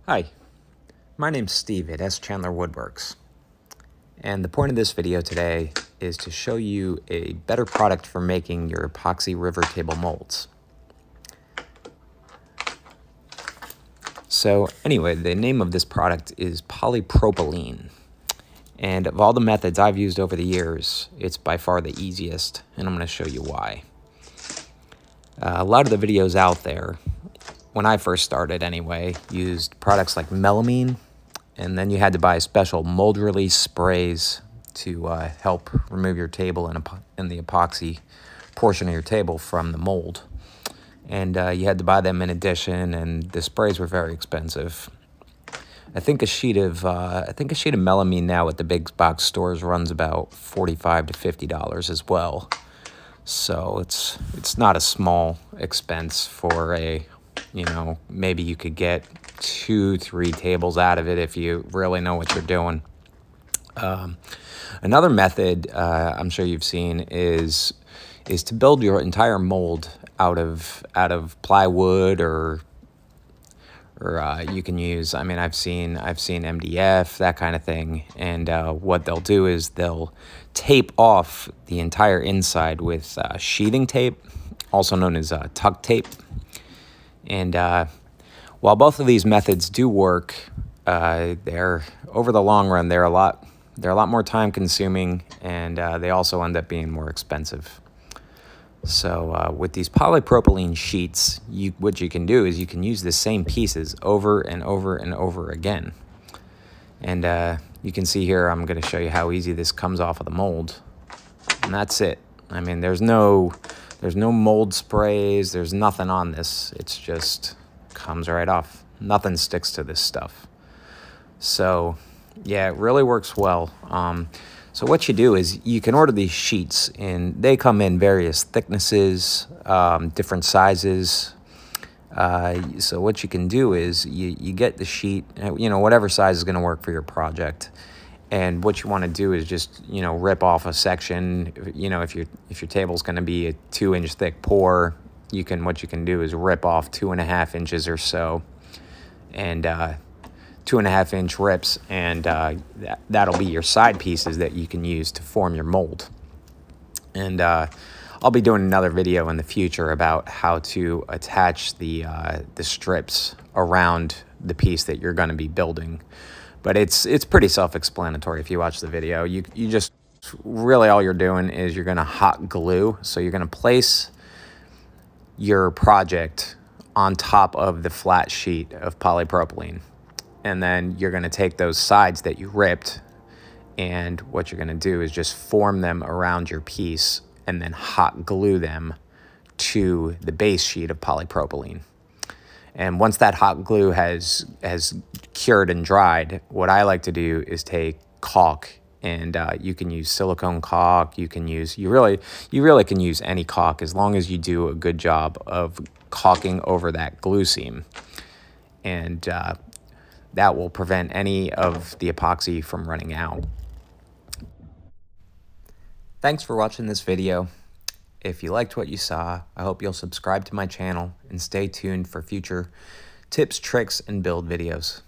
Hi, my name's Steve at Chandler Woodworks, and the point of this video today is to show you a better product for making your epoxy river table molds. So anyway, the name of this product is polypropylene, and of all the methods I've used over the years, it's by far the easiest, and I'm going to show you why. A lot of the videos out there, when I first started anyway, used products like melamine, and then you had to buy special mold release sprays to help remove your table and the epoxy portion of your table from the mold. And you had to buy them in addition, and the sprays were very expensive. I think a sheet of melamine now at the big box stores runs about $45 to $50 as well. So it's not a small expense for a, maybe you could get 2-3 tables out of it if you really know what you're doing. Another method I'm sure you've seen is to build your entire mold out of plywood or you can use, I've seen MDF, that kind of thing, and what they'll do is they'll tape off the entire inside with sheeting tape, also known as tuck tape. And while both of these methods do work, they're over the long run they're a lot more time consuming, and they also end up being more expensive. So with these polypropylene sheets, what you can do is you can use the same pieces over and over and over again. And you can see here, I'm going to show you how easy this comes off of the mold. And that's it. There's no mold sprays, there's nothing on this. It's just comes right off. Nothing sticks to this stuff. So yeah, it really works well. So what you do is you can order these sheets, and they come in various thicknesses, different sizes. So what you can do is you get the sheet, whatever size is going to work for your project. And what you want to do is just, rip off a section. If your table's going to be a 2-inch thick pour, what you can do is rip off 2.5 inches or so, and 2.5-inch rips, and that'll be your side pieces that you can use to form your mold. And I'll be doing another video in the future about how to attach the strips around the piece that you're going to be building. But it's pretty self-explanatory if you watch the video. You just really, all you're doing is you're going to hot glue. So you're going to place your project on top of the flat sheet of polypropylene. And then you're going to take those sides that you ripped, and what you're going to do is just form them around your piece and then hot glue them to the base sheet of polypropylene. And once that hot glue has cured and dried, what I like to do is take caulk, and you can use silicone caulk. You really can use any caulk as long as you do a good job of caulking over that glue seam. And that will prevent any of the epoxy from running out. Thanks for watching this video. If you liked what you saw, I hope you'll subscribe to my channel and stay tuned for future tips, tricks, and build videos.